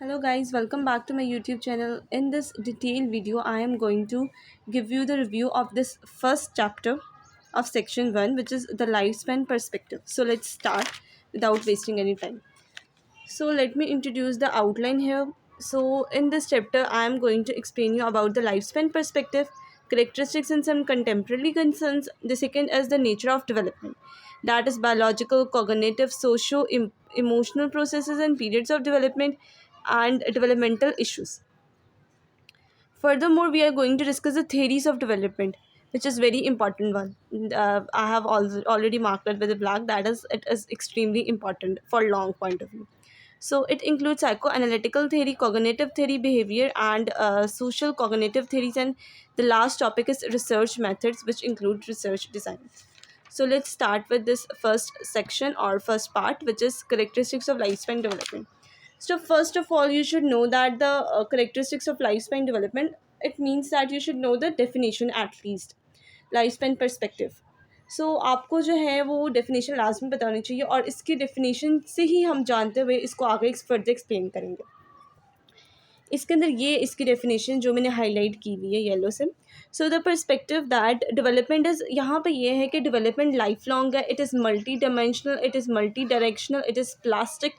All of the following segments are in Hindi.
Hello guys, welcome back to my YouTube channel. In this detailed video, I am going to give you the review of this first chapter of section 1, which is the lifespan perspective. So let's start without wasting any time. So let me introduce the outline here. So in this chapter, I am going to explain you about the lifespan perspective, characteristics and some contemporary concerns. The second is the nature of development. That is biological, cognitive, emotional processes and periods of development and developmental issues. Furthermore, we are going to discuss the theories of development, which is very important one. I have already marked it with a black. That is, it is extremely important for long point of view. So it includes psychoanalytical theory, cognitive theory, behavior, and social cognitive theories. And the last topic is research methods, which include research design. So let's start with this first section or first part, which is characteristics of lifespan development. So first of all, you should know that the characteristics of lifespan development, it means that you should know the definition at least. Lifespan perspective. सो आपको जो है वो डेफिनेशन लाजमी बतानी चाहिए और इसकी डेफिनेशन से ही हम जानते हुए इसको आगे फर्दर एक्सप्लेन करेंगे. इसके अंदर ये इसकी डेफिनेशन जो मैंने हाईलाइट की हुई है येलो से. So the perspective that development is, यहाँ पे ये है कि डेवलपमेंट लाइफ लॉन्ग है. It is multi dimensional, it is multi directional, it is plastic,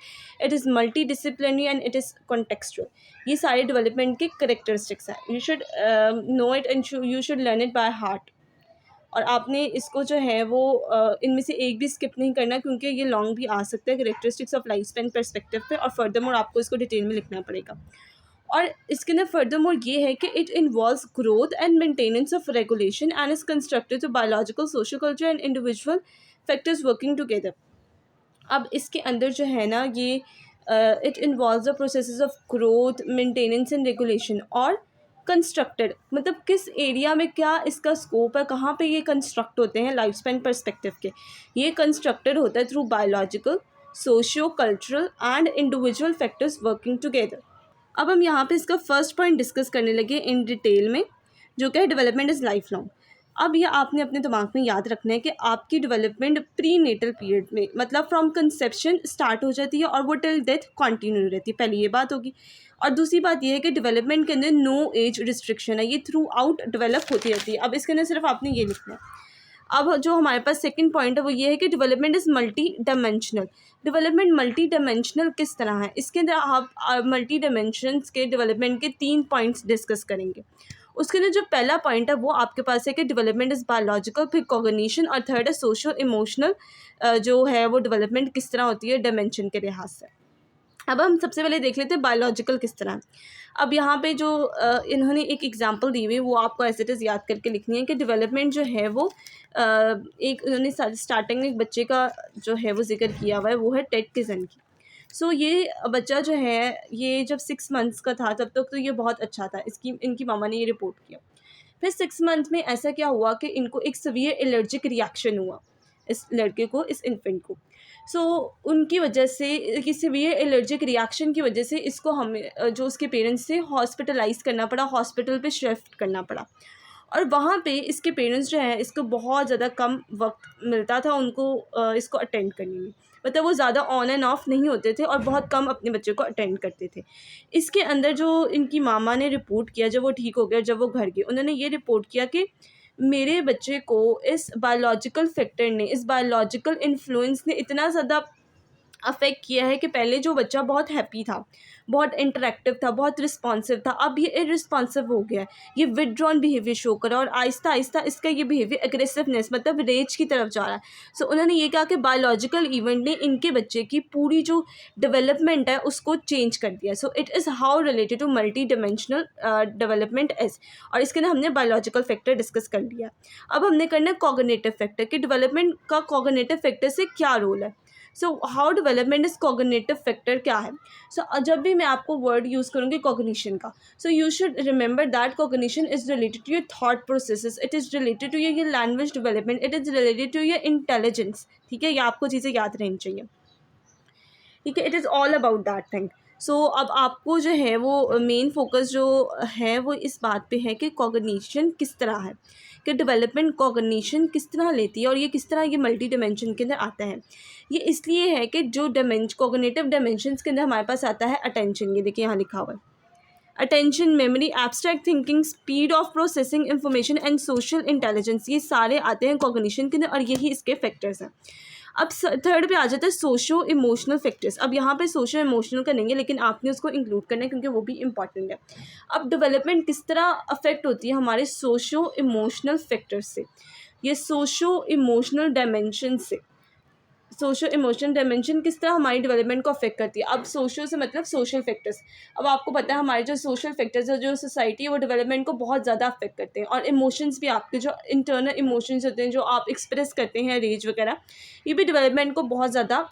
it is multi disciplinary and it is contextual. ये सारे डेवलपमेंट के करेक्टरिस्टिक्स हैं. You should no it and you should learn it by heart. और आपने इसको जो है वो इनमें से एक भी स्किप नहीं करना, क्योंकि ये लॉन्ग भी आ सकता है characteristics of life span perspective पे. और फर्दरमोर आपको इसको डिटेल में लिखना पड़ेगा. और इसके अंदर फर्दरमोर ये है कि it involves growth and maintenance of regulation and is constructed to biological, social, culture and individual factors working together. अब इसके अंदर जो है ना ये it involves the processes of growth, maintenance and regulation. और कंस्ट्रक्टेड मतलब किस एरिया में क्या इसका स्कोप है, कहाँ पे ये कंस्ट्रक्ट होते हैं लाइफ स्पैन परस्पेक्टिव के. ये कंस्ट्रक्टेड होता है through biological, socio cultural and individual factors working together. अब हम यहाँ पे इसका फर्स्ट पॉइंट डिस्कस करने लगे इन डिटेल में, जो कि डेवलपमेंट इज़ लाइफ लॉन्ग. अब ये आपने अपने दिमाग में याद रखना है कि आपकी डेवलपमेंट प्री नेटल पीरियड में मतलब फ्रॉम कंसेप्शन स्टार्ट हो जाती है और वो टिल डेथ कंटिन्यू रहती है. पहली ये बात होगी. और दूसरी बात ये है कि डेवलपमेंट के अंदर नो एज रिस्ट्रिक्शन है, ये थ्रू आउट डेवलप होती रहती है. अब इसके अंदर सिर्फ आपने ये लिखना है. अब जो हमारे पास सेकंड पॉइंट है वो ये है कि development is multi dimensional. Development multi dimensional किस तरह है, इसके अंदर आप मल्टी डायमेंशंस के डेवलपमेंट के 3 पॉइंट्स डिस्कस करेंगे. उसके अंदर जो पहला पॉइंट है वो आपके पास है कि डेवलपमेंट इज़ बायोलॉजिकल, फिर कॉग्निशन और थर्ड है सोशल इमोशनल. जो है वो डेवलपमेंट किस तरह होती है डायमेंशन के लिहाज से. अब हम सबसे पहले देख लेते हैं बायोलॉजिकल किस तरह है. अब यहाँ पे जो इन्होंने एक एग्जांपल दी हुई है वो आपको एज इट इज़ याद करके लिखनी है कि डेवलपमेंट जो है वो एक उन्होंने स्टार्टिंग में एक बच्चे का जो है वो जिक्र किया हुआ है, वो है टेड किजन की. सो ये बच्चा जो है ये जब 6 मंथ्स का था तब तक तो ये बहुत अच्छा था. इसकी इनकी मामा ने ये रिपोर्ट किया. फिर 6 मंथ में ऐसा क्या हुआ कि इनको एक सीवियर एलर्जिक रिएक्शन हुआ, इस लड़के को, इस इन्फेंट को. सो उनकी वजह से कि सीवियर एलर्जिक रिएक्शन की वजह से इसको हमें जो उसके पेरेंट्स से हॉस्पिटलाइज करना पड़ा, हॉस्पिटल पे शिफ्ट करना पड़ा. और वहाँ पे इसके पेरेंट्स जो है इसको बहुत ज़्यादा कम वक्त मिलता था उनको इसको अटेंड करने में. मतलब वो ज़्यादा ऑन एंड ऑफ नहीं होते थे और बहुत कम अपने बच्चे को अटेंड करते थे. इसके अंदर जो इनकी मामा ने रिपोर्ट किया जब वो ठीक हो गया, जब वो घर गए, उन्होंने ये रिपोर्ट किया कि मेरे बच्चे को इस बायोलॉजिकल फैक्टर ने, इस बायोलॉजिकल इन्फ्लुएंस ने इतना ज़्यादा अफेक्ट किया है कि पहले जो बच्चा बहुत हैप्पी था, बहुत इंटरेक्टिव था, बहुत रिस्पॉन्सिव था, अब ये इरिस्पॉन्सिव हो गया है. ये विदड्रॉन बिहेवियर शो कर रहा है और आहिस्ता आहिस्ता इसका ये बिहेवियर एग्रेसिवनेस मतलब रेज की तरफ जा रहा है. सो उन्होंने ये कहा कि बायोलॉजिकल इवेंट ने इनके बच्चे की पूरी जो डेवलपमेंट है उसको चेंज कर दिया. So it is how related to multi dimensional development is. और इसके अंदर हमने बायोलॉजिकल फैक्टर डिस्कस कर लिया. अब हमने करना है कॉग्निटिव फैक्टर कि डेवलपमेंट का कॉग्निटिव फैक्टर से क्या रोल है. So how development is cognitive factor क्या है. सो जब भी मैं आपको वर्ड यूज़ करूँगी कॉग्निशन का, so you should remember that cognition is related to your thought processes, it is related to your language development, it is related to your intelligence. ठीक है, ये आपको चीज़ें याद रहनी चाहिए. ठीक है, it is all about that thing. अब आपको जो है वो मेन फोकस जो है वो इस बात पे है कि कॉग्निशन किस तरह है, कि डेवलपमेंट कॉग्निशन किस तरह लेती है और ये किस तरह ये मल्टी डिमेंशन के अंदर आता है। ये इसलिए है कि जो कॉग्निटिव डायमेंशंस के अंदर हमारे पास आता है अटेंशन, ये देखिए यहाँ लिखा हुआ है, attention, memory, abstract thinking, speed of processing information and social intelligence, ये सारे आते हैं कॉग्निशन के अंदर और यही इसके फैक्टर्स हैं। अब थर्ड पे आ जाता है सोशो इमोशनल फैक्टर्स। अब यहाँ पे सोशो इमोशनल करेंगे लेकिन आपने उसको इंक्लूड करना है क्योंकि वो भी इंपॉर्टेंट है। अब डेवलपमेंट किस तरह अफेक्ट होती है हमारे सोशो इमोशनल फैक्टर्स से, ये सोशो इमोशनल डायमेंशन से। सोशो इमोशनल डायमेंशन किस तरह हमारी डेवलपमेंट को अफेक्ट करती है। अब सोशल से मतलब सोशल फैक्टर्स। अब आपको पता है हमारे जो सोशल फैक्टर्स है, जो सोसाइटी है, वो डेवलपमेंट को बहुत ज़्यादा अफेक्ट करते हैं। और इमोशंस भी, आपके जो इंटरनल इमोशंस होते हैं जो आप एक्सप्रेस करते हैं, रेज वगैरह, ये भी डेवलपमेंट को बहुत ज़्यादा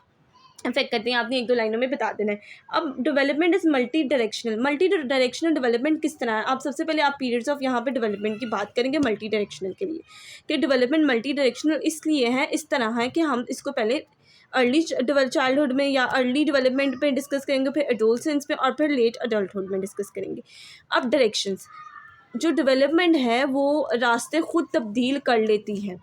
अफेक्ट करते हैं। आपने एक दो लाइनों में बता देना है। अब development is multi directional development किस तरह है। अब सबसे पहले आप पीरियड्स ऑफ यहाँ पे डेवलपमेंट की बात करेंगे मल्टी डायरेक्शनल के लिए, कि डेवलपमेंट मल्टी डायरेक्शनल इसलिए है, इस तरह है कि हम इसको पहले अर्ली चाइल्डहुड में या अर्ली डेवलपमेंट पे डिस्कस करेंगे, फिर एडोलसेंस में, और फिर लेट अडल्टहुड में डिस्कस करेंगे। अब डायरेक्शंस, जो डेवलपमेंट है वो रास्ते खुद तब्दील कर लेती है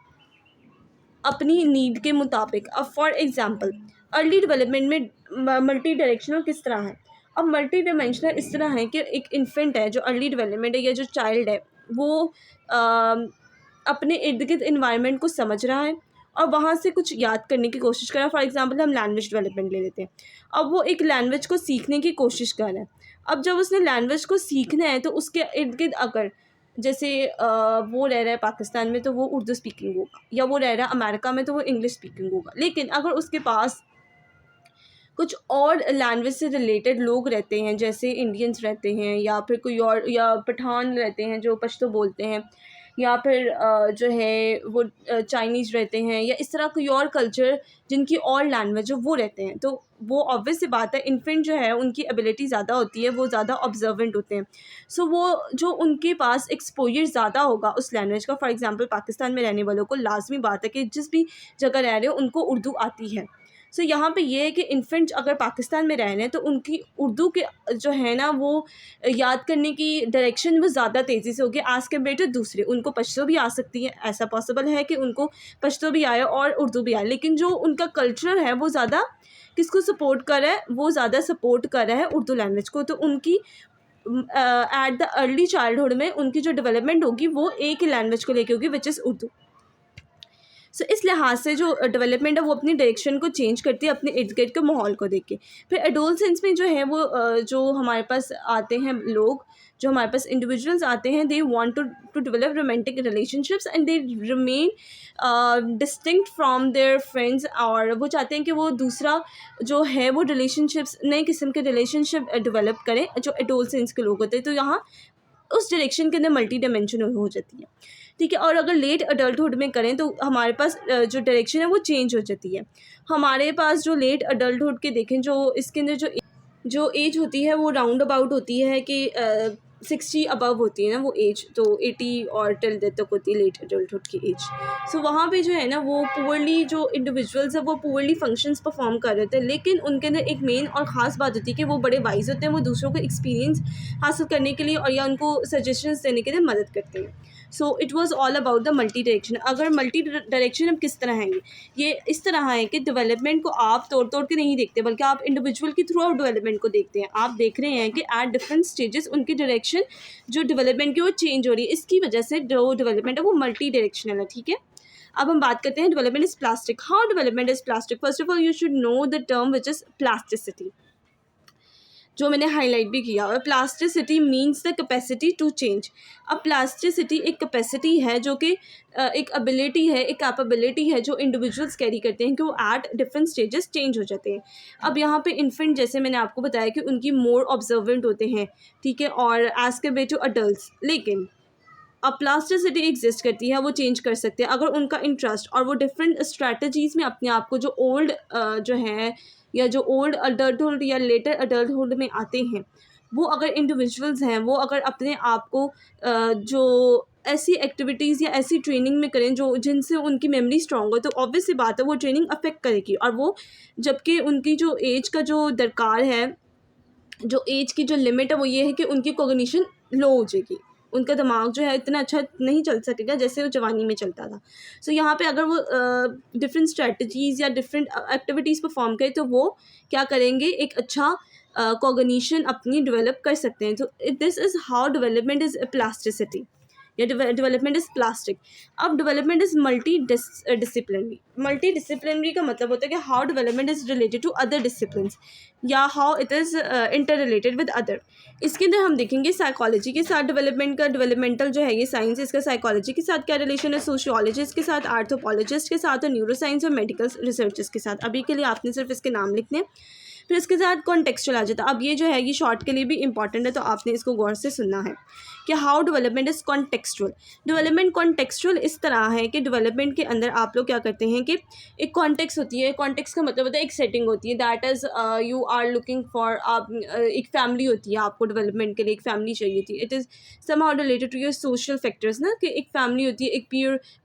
अपनी नीड के मुताबिक। अब फॉर एग्ज़ाम्पल अर्ली डेवलपमेंट में मल्टी डायरेक्शनल किस तरह है। अब मल्टी डायमेंशनल इस तरह है कि एक इन्फेंट है जो अर्ली डेवलपमेंट है, या जो चाइल्ड है वो अपने इर्द गिर्द इन्वायरमेंट को समझ रहा है और वहाँ से कुछ याद करने की कोशिश कर रहा है। फॉर एग्ज़ाम्पल हम लैंग्वेज डेवलपमेंट ले लेते हैं। अब वो एक लैंग्वेज को सीखने की कोशिश कर रहा है। अब जब उसने लैंग्वेज को सीखना है तो उसके इर्द गिर्द अगर जैसे वो रह रहा है पाकिस्तान में तो वो उर्दू स्पीकिंग होगा, या वो रह रहा है अमेरिका में तो वो इंग्लिश स्पीकिंग होगा। लेकिन अगर उसके पास कुछ और लैंग्वेज से रिलेटेड लोग रहते हैं, जैसे इंडियंस रहते हैं, या फिर कोई और, या पठान रहते हैं जो पश्तो बोलते हैं, या फिर जो है वो चाइनीज़ रहते हैं, या इस तरह कोई और कल्चर जिनकी और लैंग्वेज हो वो रहते हैं, तो वो ऑब्वियस सी बात है इन्फेंट जो है उनकी एबिलिटी ज़्यादा होती है, वो ज़्यादा ऑब्जर्वेंट होते हैं। वो जो उनके पास एक्सपोजर ज़्यादा होगा उस लैंग्वेज का। फॉर एग्जांपल पाकिस्तान में रहने वालों को लाजमी बात है कि जिस भी जगह रह रहे हो उनको उर्दू आती है। यहाँ पे ये है कि इन्फेंट अगर पाकिस्तान में रह रहे हैं तो उनकी उर्दू के जो है ना वो याद करने की डायरेक्शन वो ज़्यादा तेज़ी से होगी एज़ कम्पेयर टू दूसरे। उनको पश्तो भी आ सकती है, ऐसा पॉसिबल है कि उनको पश्तो भी आए और उर्दू भी आए, लेकिन जो उनका कल्चर है वो ज़्यादा किसको सपोर्ट कर रहा है, वो ज़्यादा सपोर्ट कर रहा है उर्दू लैंग्वेज को। तो उनकी एट द अर्ली चाइल्डहुड में उनकी जो डेवलपमेंट होगी वो एक ही लैंग्वेज को लेके होगी, विच इज़ उर्दू। इस लिहाज से जो डेवलपमेंट है वो अपनी डायरेक्शन को चेंज करती है अपने इर्द गिर्द के माहौल को देख के। फिर एडोलसेंस में जो है वो जो हमारे पास आते हैं लोग, जो हमारे पास इंडिविजुअल्स आते हैं, they want to develop romantic relationships and they remain distinct from their friends. और वो चाहते हैं कि वो दूसरा जो है वो रिलेशनशिप्स, नए किस्म के रिलेशनशिप डेवलप करें जो एडोलसेंस के लोग होते हैं। तो यहाँ उस डायरेक्शन के अंदर मल्टी डायमेंशन हो जाती है, ठीक है। और अगर लेट अडल्टहुड में करें तो हमारे पास जो डायरेक्शन है वो चेंज हो जाती है। हमारे पास जो लेट अडल्टहुड के देखें, जो इसके अंदर जो एज होती है वो राउंड अबाउट होती है कि 60 अबव होती है ना वो एज, तो 80 और टिल डेथ तक होती है लेट एडल्टहुड की एज। वहाँ पे जो है ना वो पुअरली जो इंडिविजुअल्स है वो पुअरली फंक्शंस परफॉर्म कर रहे होते हैं, लेकिन उनके अंदर एक मेन और ख़ास बात होती है कि वो बड़े वाइज होते हैं, वो दूसरों को एक्सपीरियंस हासिल करने के लिए और या उनको सजेशंस देने के लिए मदद करते हैं। It was all about the multi direction. अगर मल्टी डायरेक्शन अब किस तरह है, ये इस तरह है कि डेवलपमेंट को आप तोड़ के नहीं देखते, बल्कि आप इंडिविजुअल की थ्रू आउट डेवलपमेंट को देखते हैं। आप देख रहे हैं कि एट डिफरेंट स्टेजेस उनकी डायरेक्शन जो डेवलपमेंट की वो चेंज हो रही है, इसकी वजह से जो डेवलपमेंट है वो मल्टी डायरेक्शनल है, ठीक है। अब हम बात करते हैं development is plastic. How development is plastic? First of all you should know the term which is plasticity, जो मैंने हाईलाइट भी किया। और plasticity means the capacity to change. अब प्लास्टिसिटी एक कैपेसिटी है जो कि एक एबिलिटी है, एक कैपेबिलिटी है जो इंडिविजुअल्स कैरी करते हैं कि वो एट डिफरेंट स्टेजेस चेंज हो जाते हैं। अब यहाँ पे इन्फेंट, जैसे मैंने आपको बताया कि उनकी मोर ऑब्जर्वेंट होते हैं, ठीक है, और एज कम्पेयर टू अडल्ट्स। लेकिन अब प्लास्टिसिटी एग्जिस्ट करती है, वो चेंज कर सकते हैं अगर उनका इंटरेस्ट और वो डिफरेंट स्ट्रैटेजीज़ में अपने आप को जो ओल्ड जो है या जो ओल्ड अडल्टहुड या लेटर अडल्टहुड में आते हैं, वो अगर इंडिविजुअल्स हैं वो अगर अपने आप को जो ऐसी एक्टिविटीज़ या ऐसी ट्रेनिंग में करें जो जिनसे उनकी मेमोरी स्ट्रॉन्ग हो, तो ऑब्वियस सी बात है वो ट्रेनिंग अफेक्ट करेगी। और वो जबकि उनकी जो एज का जो दरकार है जो एज की जो लिमिट है वो ये है कि उनकी कॉग्निशन लो हो जाएगी, उनका दिमाग जो है इतना अच्छा नहीं चल सकेगा जैसे वो जवानी में चलता था। सो यहाँ पे अगर वो डिफरेंट स्ट्रेटजीज़ या डिफरेंट एक्टिविटीज़ परफॉर्म करें तो वो क्या करेंगे, एक अच्छा कॉग्निशन अपनी डेवलप कर सकते हैं। तो this is how development is plasticity या डेवलपमेंट इज़ प्लास्टिक। अब डेवलपमेंट इज़ मल्टी डिसिप्लिनरी का मतलब होता है कि how development is related to other disciplines या how it is interrelated with other. इसके अंदर हम देखेंगे साइकोलॉजी के साथ डेवलपमेंट का, डेवलपमेंटल जो है ये साइंस, इसका साइकोलॉजी के साथ क्या रिलेशन है, सोशियोलॉजिस्ट के साथ, आर्थोपोलॉजिस्ट के साथ और न्यूरो साइंस और मेडिकल रिसर्चर्स के साथ। अभी के लिए आपने सिर्फ इसके नाम लिखने हैं। फिर इसके साथ कॉन्टेक्चुअल आ जाता है। अब ये जो है ये शॉर्ट के लिए भी इंपॉर्टेंट है, तो आपने इसको गौर से सुनना है कि how development is contextual. Development contextual इस तरह है कि डेवलपमेंट के अंदर आप लोग क्या करते हैं कि एक कॉन्टेक्स्ट होती है, कॉन्टेक्स्ट का मतलब होता है एक सेटिंग होती है, that is you are looking for, आप एक फैमिली होती है, आपको डेवलपमेंट के लिए एक फैमिली चाहिए होती है। It is somehow related to your social factors ना, कि एक फैमिली होती है, एक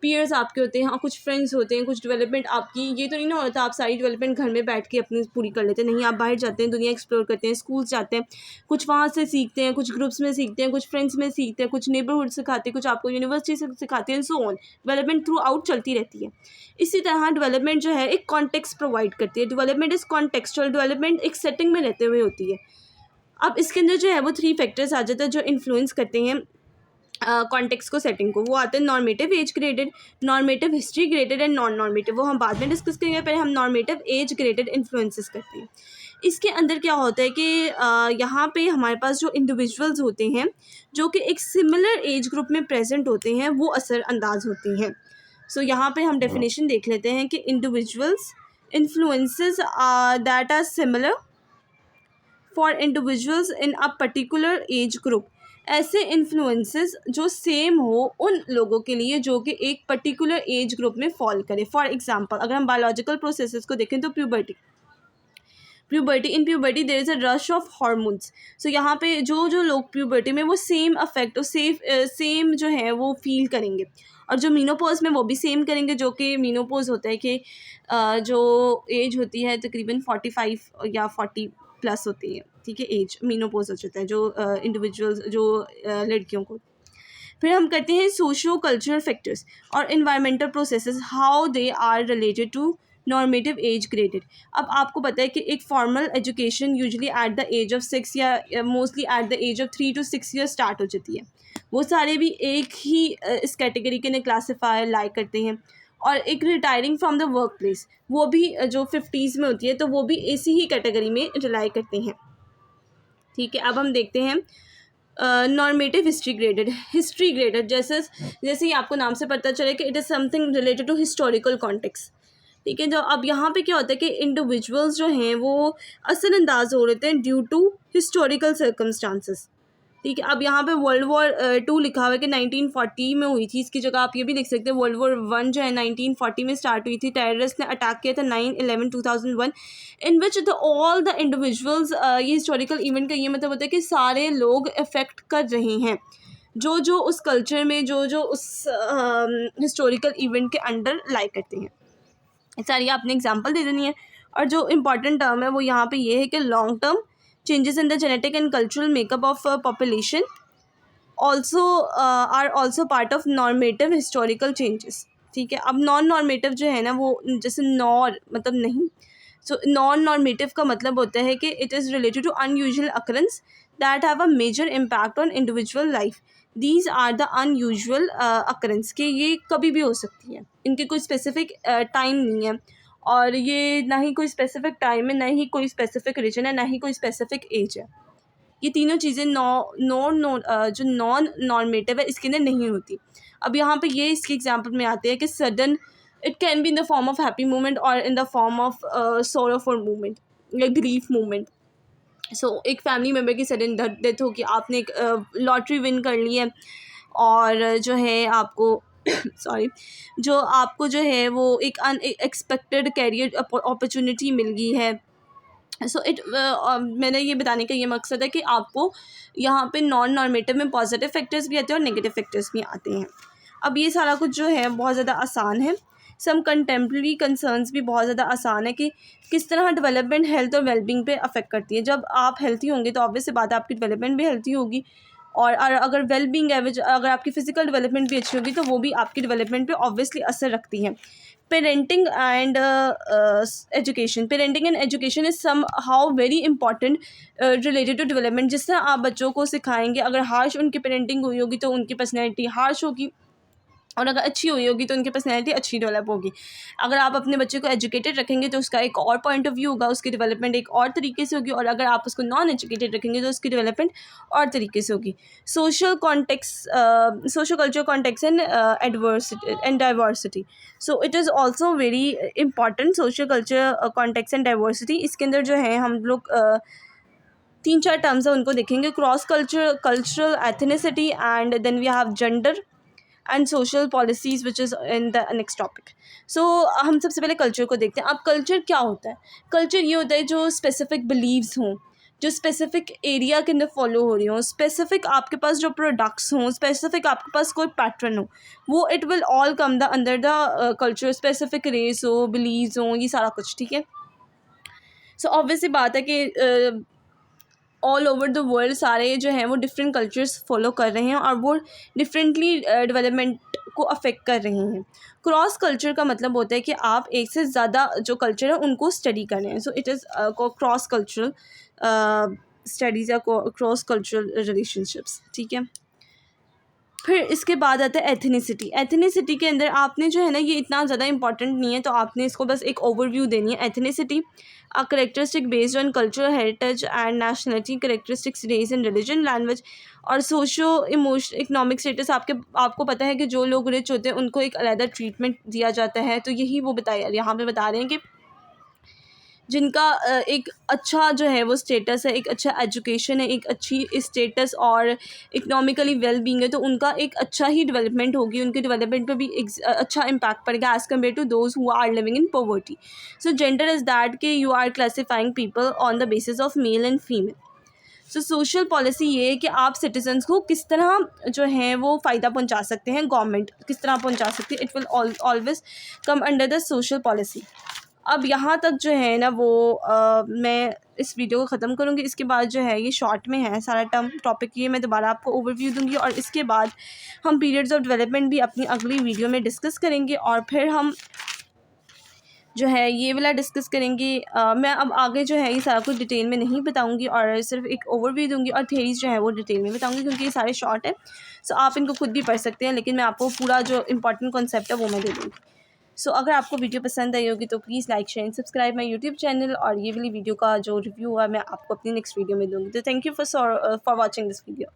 पीयर्स आपके होते हैं, कुछ फ्रेंड्स होते हैं, कुछ डेवलपमेंट आपकी, ये तो नहीं ना होता आप सारी डेवलपमेंट घर में बैठ के अपनी पूरी कर लेते हैं, नहीं, आप बाहर जाते हैं, दुनिया एक्सप्लोर करते हैं, स्कूल जाते हैं, कुछ वहाँ से सीखते हैं, कुछ ग्रुप्स में सीखते हैं, कुछ फ्रेंड्स में सीखते हैं, कुछ नेबरहुड सिखाते हैं, कुछ आपको यूनिवर्सिटी से सिखाते हैं, so on. Development through out चलती रहती है। इसी तरह डेवलपमेंट जो है एक कॉन्टेक्स्ट प्रोवाइड करती है। डेवलपमेंट इज़ कॉन्टेक्चुअल, डेवलपमेंट एक सेटिंग में रहते हुए होती है। अब इसके अंदर जो है वो 3 फैक्टर्स आ जाते हैं जो इन्फ्लुएंस करते हैं कॉन्टेक्स्ट को, सेटिंग को। वो आते हैं normative age graded, normative history graded and non normative. वो हम बाद में डिस्कस करेंगे, पहले हम नॉर्मेटिव एज ग्रेडेड इन्फ्लुएंसेस करते हैं। इसके अंदर क्या होता है कि यहाँ पे हमारे पास जो इंडिविजुअल्स होते हैं जो कि एक सिमिलर एज ग्रुप में प्रेजेंट होते हैं वो असरअंदाज होते हैं। सो यहाँ पे हम डेफिनेशन देख लेते हैं कि individuals influences that are similar for individuals in a particular age group. ऐसे इन्फ्लुएंसेस जो सेम हो उन लोगों के लिए जो कि एक पर्टिकुलर एज ग्रुप में फॉल करे। फॉर एग्जांपल अगर हम बायोलॉजिकल प्रोसेसेस को देखें तो puberty in puberty there is a rush of hormones. So यहाँ पे जो जो लोग प्यूबर्टी में वो सेम अफेक्ट और सेम जो है वो फील करेंगे, और जो मीनोपॉज में वो भी सेम करेंगे। जो कि मीनोपॉज होता है कि जो एज होती है तकरीबन 45 या 40 प्लस होती है, ठीक है, एज मीनोपॉज हो जाता है जो इंडिविजुअल्स जो लड़कियों को। फिर हम करते हैं सोशियो कल्चरल फैक्टर्स और environmental processes, how they are related to normative age graded. अब आपको पता है कि एक formal education usually at the age of 6 या mostly at the age of 3 to 6 year start हो जाती है। वो सारे भी एक ही इस कैटेगरी के ने क्लासीफाई लाइक करते हैं। और एक retiring from the work place, वो भी जो 50s में होती है तो वो भी इसी ही कैटेगरी में रिलाई करते हैं, ठीक है। अब हम देखते हैं नॉर्मेटिव हिस्ट्री ग्रेडेड जैसे जैसे ही आपको नाम से पता चले कि it is something related to historical context, ठीक है। जो अब यहाँ पे क्या होता है कि इंडिविजुअल्स जो हैं वो असरअंदाज हो रहे हैं ड्यू टू हिस्टोरिकल सर्कमस्टांसेस, ठीक है। अब यहाँ पे World War II लिखा हुआ है कि 1940 में हुई थी, इसकी जगह आप ये भी लिख सकते हैं World War I जो है 1940 में स्टार्ट हुई थी। टेररिस्ट ने अटैक किया था 9/11/2001 इन विच ऑल द इंडिविजुअल्स, ये हिस्टोरिकल इवेंट का ये मतलब होता है कि सारे लोग अफेक्ट कर रहे हैं जो जो उस कल्चर में जो जो उस हिस्टोरिकल इवेंट के अंडर लाइक करते हैं। सारी आपने एग्जाम्पल दे देनी है। और जो इम्पॉर्टेंट टर्म है वो यहाँ पे ये है कि long term changes in the genetic and cultural makeup of population also are also part of normative historical changes, ठीक है। अब नॉन नॉर्मेटिव जो है ना वो जैसे नॉर मतलब नहीं, सो नॉन नॉर्मेटिव का मतलब होता है कि it is related to unusual occurrence that have a major impact on individual life. These are the unusual occurrence के ये कभी भी हो सकती है, इनके कोई स्पेसिफिक टाइम नहीं है, और ये ना ही कोई स्पेसिफिक टाइम है, ना ही कोई स्पेसिफिक रीजन है, ना ही कोई स्पेसिफिक एज है। ये तीनों चीज़ें जो नॉन नॉर्मेटिव है इसके अंदर नहीं होती। अब यहाँ पे ये इसके एग्जांपल में आते हैं कि sudden it can be in the form of happy moment और in the form of sorrowful moment या ग्रीफ मोमेंट। सो एक फैमिली मेम्बर की सडन डेथ हो कि आपने एक लॉटरी विन कर ली है और जो है आपको सॉरी जो आपको जो है वो एक अनएक्सपेक्टेड कैरियर अपॉर्चुनिटी मिल गई है। सो मैंने ये बताने का ये मकसद है कि आपको यहाँ पे नॉन नॉर्मेटिव में पॉजिटिव फैक्टर्स भी आते हैं और नेगेटिव फैक्टर्स भी आते हैं। अब ये सारा कुछ जो है बहुत ज़्यादा आसान है, सम कंटेम्प्रेरी कंसर्न्स भी बहुत ज़्यादा आसान है कि किस तरह डेवलपमेंट हेल्थ और वेलबींग पे अफेक्ट करती है। जब आप हेल्थी होंगे तो ऑब्वियस सी बात है आपकी डेवलपमेंट भी हेल्थी होगी, और अगर वेलबींग है अगर आपकी फ़िज़िकल डेवलपमेंट भी अच्छी होगी तो वो भी आपकी डेवलपमेंट पे ऑब्वियसली असर रखती है। Parenting and education, parenting and education is somehow very important related to development. जिस तरह आप बच्चों को सिखाएंगे, अगर हार्श उनकी पेरेंटिंग हुई होगी तो उनकी पर्सनैलिटी हार्श होगी, और अगर अच्छी हुई होगी तो उनकी पर्सनैलिटी अच्छी डेवलप होगी। अगर आप अपने बच्चे को एजुकेटेड रखेंगे तो उसका एक और पॉइंट ऑफ व्यू होगा, उसकी डेवलपमेंट एक और तरीके से होगी, और अगर आप उसको नॉन एजुकेटेड रखेंगे तो उसकी डेवलपमेंट और तरीके से होगी। Social context, social culture context and adversity and diversity, so it is also very important. Social culture context and diversity, इसके अंदर जो है हम लोग 3-4 टर्म्स है उनको देखेंगे। Cross cultural ethnicity, and then we have gender and social policies which is in the next topic. So हम सबसे पहले कल्चर को देखते हैं। अब कल्चर क्या होता है? कल्चर ये होता है जो स्पेसिफिक बिलीव्स हों, जो स्पेसिफिक एरिया के अंदर फॉलो हो रही हों, स्पेसिफिक आपके पास जो प्रोडक्ट्स हों, स्पेसिफिक आपके पास कोई पैटर्न हो, वो it will all come the under the culture. Specific race हो, बिलीव्स हों, ये सारा कुछ, ठीक है। सो ऑब्वियस सी बात है कि ऑल ओवर द वर्ल्ड सारे जो हैं वो डिफरेंट कल्चर्स फॉलो कर रहे हैं और वो डिफरेंटली डेवलपमेंट को अफेक्ट कर रहे हैं। क्रॉस कल्चर का मतलब होता है कि आप एक से ज़्यादा जो कल्चर है उनको स्टडी कर रहे हैं। सो it is cross cultural studies या क्रॉस कल्चरल रिलेशनशिप्स, ठीक है। फिर इसके बाद आता है एथनिसिटी। एथनिसिटी के अंदर आपने जो है ना, ये इतना ज़्यादा इंपॉर्टेंट नहीं है तो आपने इसको बस एक ओवरव्यू देनी है। Ethnicity a characteristic based on cultural heritage and nationality, characteristics race and religion, language और सोशो इकोनॉमिक स्टेटस। आपको पता है कि जो लोग रिच होते हैं उनको एक अलग ट्रीटमेंट दिया जाता है, तो यही वो यहाँ पे बता रहे हैं कि जिनका एक अच्छा जो है वो स्टेटस है, एक अच्छा एजुकेशन है, एक अच्छी स्टेटस और इकोनॉमिकली वेल बीइंग है, तो उनका एक अच्छा ही डेवलपमेंट होगी, उनके डेवलपमेंट पे भी एक अच्छा इम्पैक्ट पड़ेगा as compare to those who are living in poverty. So gender is that कि you are classifying people on the basis of male and female. So social policy ये है कि आप सिटीजन्स को किस तरह जो है वो फ़ायदा पहुंचा सकते हैं, गवर्नमेंट किस तरह पहुंचा सकती है, it will always come under the social policy. अब यहाँ तक जो है ना वो मैं इस वीडियो को ख़त्म करूँगी। इसके बाद जो है ये शॉर्ट में है सारा टॉपिक, ये मैं दोबारा आपको ओवरव्यू दूँगी और इसके बाद हम पीरियड्स ऑफ डेवलपमेंट भी अपनी अगली वीडियो में डिस्कस करेंगे और फिर हम जो है ये वाला डिस्कस करेंगे। मैं अब आगे जो है ये सारा कुछ डिटेल में नहीं बताऊंगी और सिर्फ एक ओवरव्यू दूंगी और थेरीज जो है वो डिटेल में बताऊंगी क्योंकि ये सारे शॉर्ट है। सो आप इनको खुद भी पढ़ सकते हैं, लेकिन मैं आपको पूरा जो इंपॉर्टेंट कॉन्सेप्ट है वो मैं दे दूँगी। सो अगर आपको वीडियो पसंद आई होगी तो please like share and subscribe my YouTube channel, और ये वाली वीडियो का जो रिव्यू है मैं आपको अपनी नेक्स्ट वीडियो में दूँगी। तो thank you for watching this video.